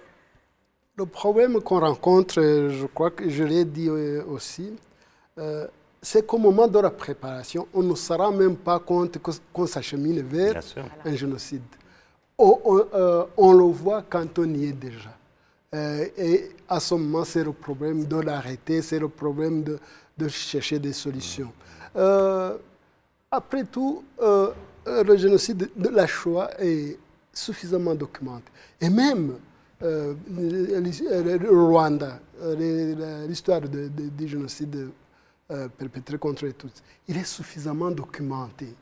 problème qu'on rencontre, je crois que je l'ai dit aussi, c'est qu'au moment de la préparation, on ne se rend même pas compte qu'on s'achemine vers un génocide. On le voit quand on y est déjà. Et à ce moment, c'est le problème de l'arrêter, c'est le problème de chercher des solutions. Après tout, le génocide de la Shoah est suffisamment documenté. Et même le Rwanda, l'histoire du génocide perpétré contre les Tutsis, il est suffisamment documenté.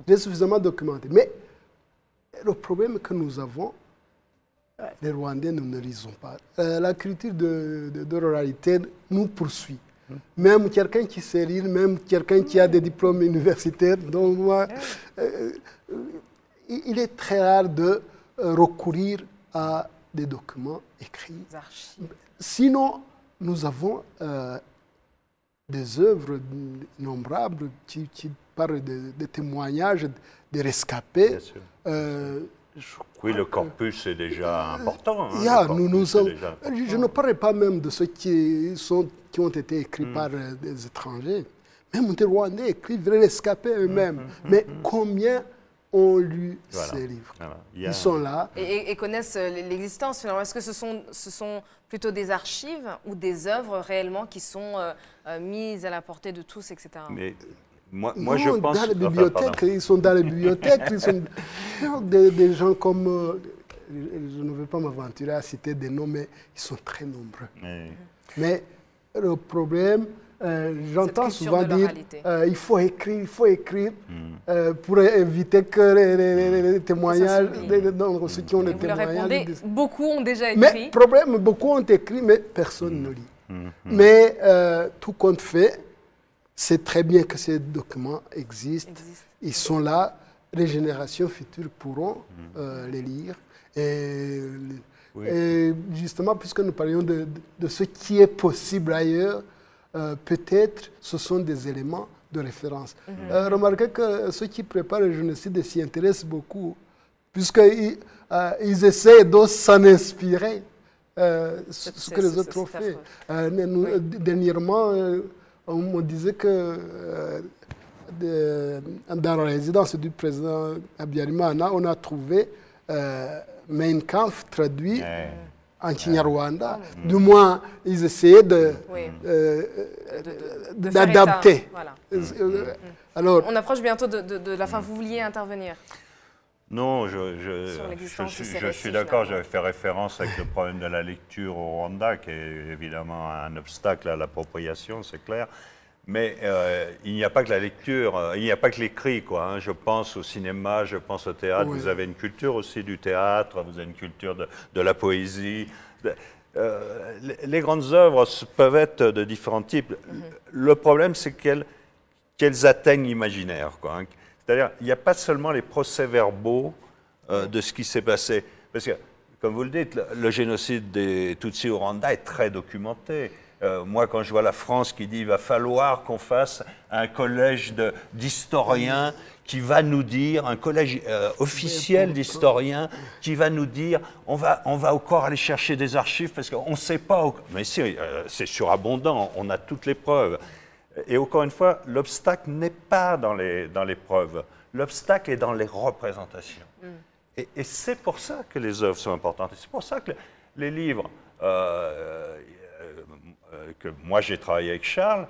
Il est suffisamment documenté. Mais le problème que nous avons, les Rwandais, nous ne lisons pas. La culture de ruralité nous poursuit. Même quelqu'un qui sait lire, même quelqu'un qui a des diplômes universitaires, donc moi, il est très rare de recourir à des documents écrits. Sinon, nous avons des œuvres innombrables qui parlent de témoignages des rescapés. Oui, le corpus est déjà important. Hein, je ne parle pas même de ceux qui ont été écrits par des étrangers. Même des Rwandais écrivent les rescapés eux-mêmes. Mais combien ont lu ces livres? Ils sont là. Et connaissent l'existence. Est-ce que ce sont plutôt des archives ou des œuvres réellement qui sont mises à la portée de tous, etc. Mais moi, je pense... Dans les bibliothèques, ils sont dans les bibliothèques. Ils sont des gens comme... je ne veux pas m'aventurer à citer des noms, mais ils sont très nombreux. Mais le problème... j'entends souvent dire il faut écrire pour éviter que les témoignages, ceux qui ont des témoignages... Beaucoup ont déjà écrit. Mais problème, beaucoup ont écrit, mais personne ne lit. Mais tout compte fait, c'est très bien que ces documents existent. Ils sont là, les générations futures pourront les lire. Et justement, puisque nous parlions de ce qui est possible ailleurs, peut-être ce sont des éléments de référence. Remarquez que ceux qui préparent le génocide s'y intéressent beaucoup, puisqu'ils essaient de s'en inspirer, ce que les autres ont fait. Dernièrement, on me disait que dans la résidence du président Habyarimana, on a trouvé Mein Kampf traduit en Kinyarwanda. Du moins, ils essayaient d'adapter. Voilà. Alors, on approche bientôt de la fin. Vous vouliez intervenir? Non, je suis d'accord, j'avais fait référence avec le problème de la lecture au Rwanda, qui est évidemment un obstacle à l'appropriation, c'est clair. Mais il n'y a pas que la lecture, il n'y a pas que l'écrit, quoi. Hein. Je pense au cinéma, je pense au théâtre. Vous avez une culture aussi du théâtre, vous avez une culture de la poésie. Les grandes œuvres peuvent être de différents types. Le problème, c'est qu'elles atteignent l'imaginaire, quoi. Hein. C'est-à-dire, il n'y a pas seulement les procès-verbaux de ce qui s'est passé. Parce que, comme vous le dites, le génocide des Tutsis au Rwanda est très documenté. Moi, quand je vois la France qui dit qu'il va falloir qu'on fasse un collège d'historiens qui va nous dire, un collège officiel d'historiens qui va nous dire on va encore aller chercher des archives parce qu'on ne sait pas. Mais si, c'est surabondant, on a toutes les preuves. Et encore une fois, l'obstacle n'est pas dans les preuves, l'obstacle est dans les représentations. Et c'est pour ça que les œuvres sont importantes. C'est pour ça que les livres, que moi j'ai travaillé avec Charles,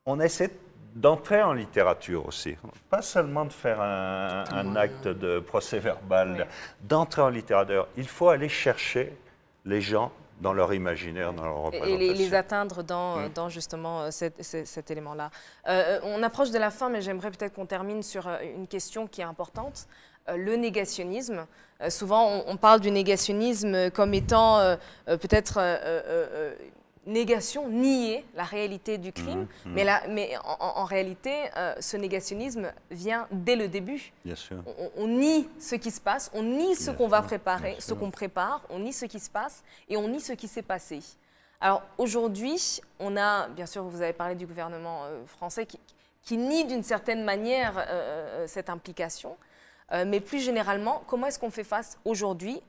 on essaie d'entrer en littérature aussi. Pas seulement de faire un acte de procès-verbal, d'entrer en littérature. Il faut aller chercher les gens dans leur imaginaire, dans leur représentation. Et les atteindre dans justement cet élément-là. On approche de la fin, mais j'aimerais peut-être qu'on termine sur une question qui est importante. Le négationnisme. Souvent, on parle du négationnisme comme étant peut-être négation, nier la réalité du crime, mais en réalité, ce négationnisme vient dès le début. Bien sûr. On nie ce qui se passe, on nie ce qu'on va préparer, ce qu'on prépare, on nie ce qui se passe et on nie ce qui s'est passé. Alors aujourd'hui, on a, bien sûr, vous avez parlé du gouvernement français qui nie d'une certaine manière cette implication, mais plus généralement, comment est-ce qu'on fait face aujourd'hui,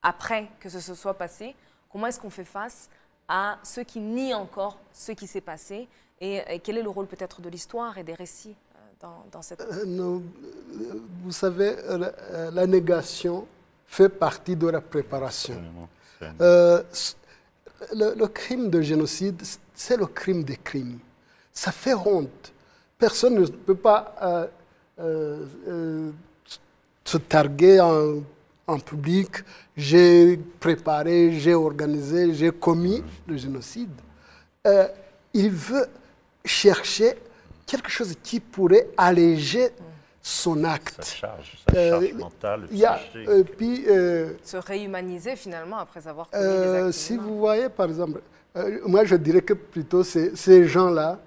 après que ce se soit passé, comment est-ce qu'on fait face à ceux qui nient encore ce qui s'est passé et quel est le rôle peut-être de l'histoire et des récits dans cette... Vous savez, la négation fait partie de la préparation. Le crime de génocide, c'est le crime des crimes. Ça fait honte. Personne ne peut pas se targuer en public. J'ai préparé, j'ai organisé, j'ai commis le génocide. Il veut chercher quelque chose qui pourrait alléger son acte. Sa charge mentale, puis, se réhumaniser finalement après avoir commis des actes. Si vous voyez par exemple, moi je dirais que plutôt ces gens-là,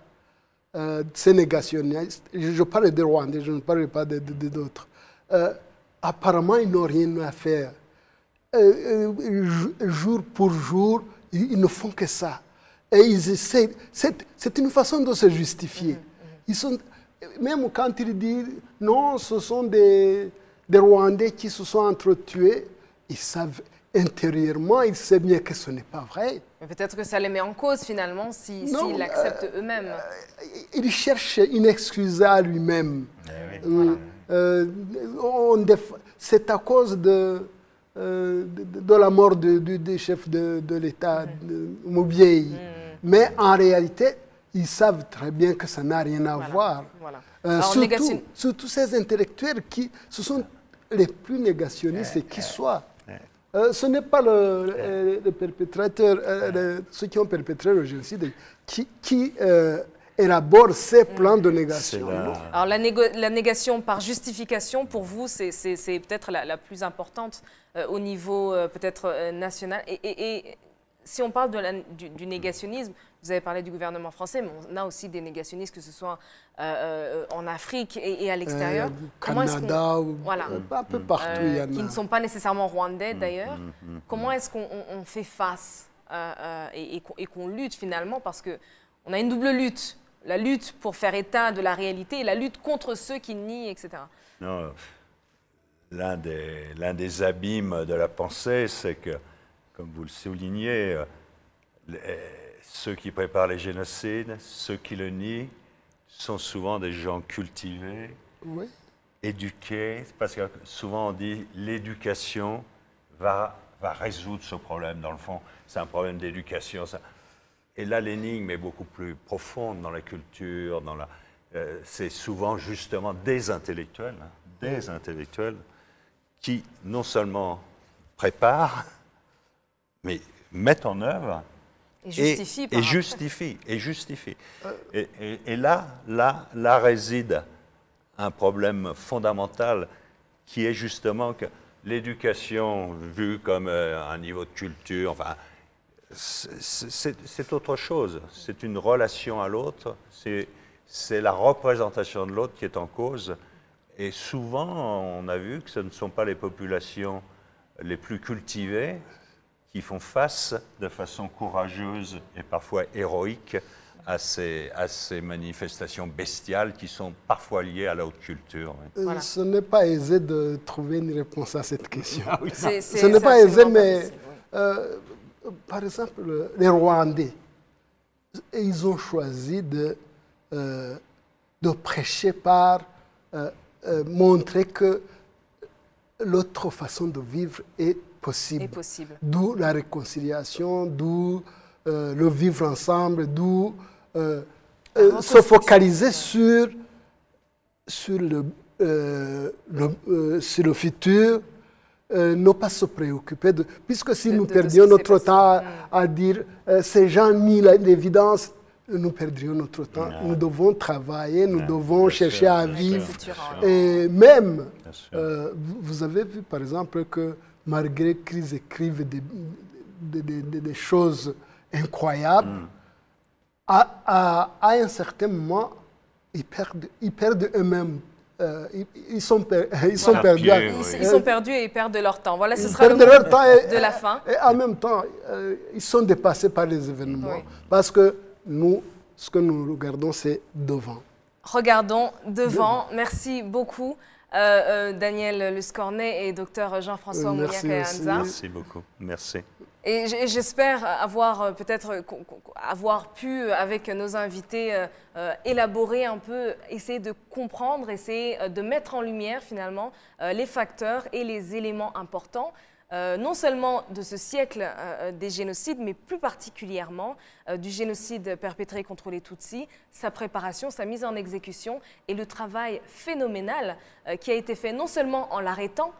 ces négationnistes, je parle des Rwandais, je ne parle pas d'autres, apparemment ils n'ont rien à faire. Jour pour jour, ils ne font que ça. Et ils essaient, c'est une façon de se justifier. Ils sont, même quand ils disent non, ce sont des Rwandais qui se sont entretués, ils savent intérieurement, ils savent bien que ce n'est pas vrai. Mais peut-être que ça les met en cause finalement s'ils l'acceptent eux-mêmes. Il cherche une excuse à lui-même. C'est à cause de la mort du chef de l'État, Moubiei. Mais en réalité, ils savent très bien que ça n'a rien à voir. Surtout ces intellectuels ce sont les plus négationnistes qui soient. Ce n'est pas le perpétrateur, ceux qui ont perpétré le génocide qui élaborent ces plans de négation. Alors la négation par justification, pour vous, c'est peut-être la plus importante au niveau peut-être national. Et si on parle du négationnisme, vous avez parlé du gouvernement français, mais on a aussi des négationnistes, que ce soit en Afrique et à l'extérieur. Au Canada, un peu partout. Il y en a. Qui ne sont pas nécessairement rwandais d'ailleurs. Comment est-ce qu'on fait face et qu'on lutte finalement? Parce qu'on a une double lutte. La lutte pour faire état de la réalité et la lutte contre ceux qui nient, etc. Non, l'un des abîmes de la pensée, c'est que, comme vous le soulignez, ceux qui préparent les génocides, ceux qui le nient, sont souvent des gens cultivés, éduqués, parce que souvent on dit l'éducation va résoudre ce problème. Dans le fond, c'est un problème d'éducation. Et là, l'énigme est beaucoup plus profonde dans la culture. C'est souvent justement des intellectuels qui non seulement préparent, mais mettent en œuvre et justifient. Et là réside un problème fondamental qui est justement que l'éducation, vue comme un niveau de culture, enfin, c'est autre chose. C'est une relation à l'autre. C'est la représentation de l'autre qui est en cause. Et souvent, on a vu que ce ne sont pas les populations les plus cultivées qui font face de façon courageuse et parfois héroïque à ces manifestations bestiales qui sont parfois liées à la haute culture. Ce n'est pas aisé de trouver une réponse à cette question. Ce n'est pas aisé, mais par exemple, les Rwandais, ils ont choisi de prêcher par montrer que l'autre façon de vivre est possible. D'où la réconciliation, d'où le vivre ensemble, d'où se focaliser sur le futur, ne pas se préoccuper de... Puisque si nous perdions notre temps à dire ces gens nient l'évidence, nous perdrions notre temps. Nous devons travailler, nous devons chercher à vivre. Et même, vous avez vu par exemple que malgré qu'ils écrivent des choses incroyables, à un certain moment, ils perdent eux-mêmes. Ils sont perdus. Ils sont perdus et ils perdent leur temps. Voilà, ce sera le mot de la fin. Et en même temps, ils sont dépassés par les événements. Parce que nous, ce que nous regardons, c'est devant. Regardons devant. Merci beaucoup, Daniel Luscornet et Dr Jean-François Munyakayanza. Merci beaucoup. Merci. Et j'espère avoir pu, avec nos invités, élaborer un peu, essayer de comprendre, essayer de mettre en lumière finalement les facteurs et les éléments importants non seulement de ce siècle des génocides, mais plus particulièrement du génocide perpétré contre les Tutsis, sa préparation, sa mise en exécution et le travail phénoménal qui a été fait non seulement en l'arrêtant,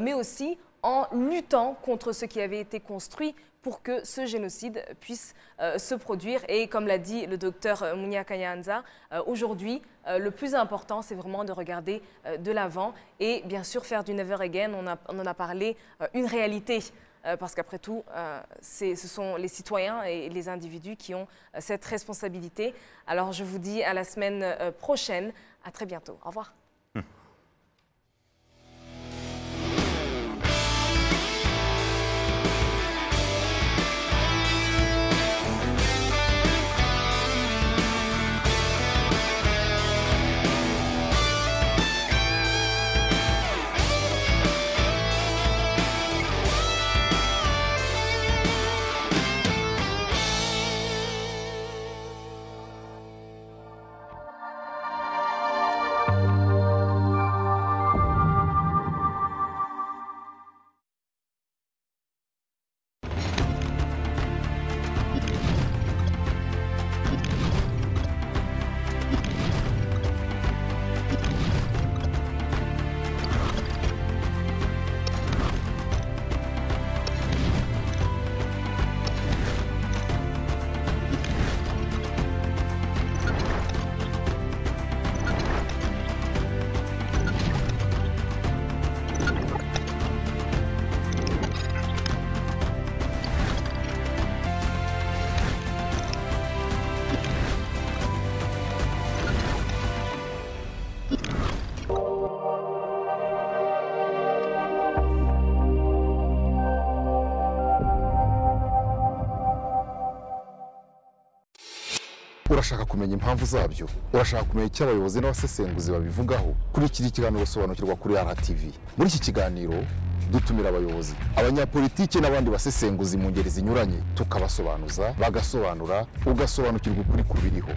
mais aussi en luttant contre ce qui avait été construit pour que ce génocide puisse se produire. Et comme l'a dit le docteur Mounia Kayanza, aujourd'hui, le plus important, c'est vraiment de regarder de l'avant et bien sûr faire du Never Again, on en a parlé, une réalité. Parce qu'après tout, ce sont les citoyens et les individus qui ont cette responsabilité. Alors je vous dis à la semaine prochaine. À très bientôt. Au revoir. urashaka kumenya impamvu zabyo, urashaka kumenya icyo abayobozi n'abasesenguzi babivugaho. Kurikira ikiganiro sobanukirwa kuri RTV. Muri iki kiganiro dutumira abayobozi, abanyapolitiki n'abandi basesenguzi mu ngeri zinyuranye, tukabasobanuza, bagasobanura, ugasobanukirwa ukuri kubiriho.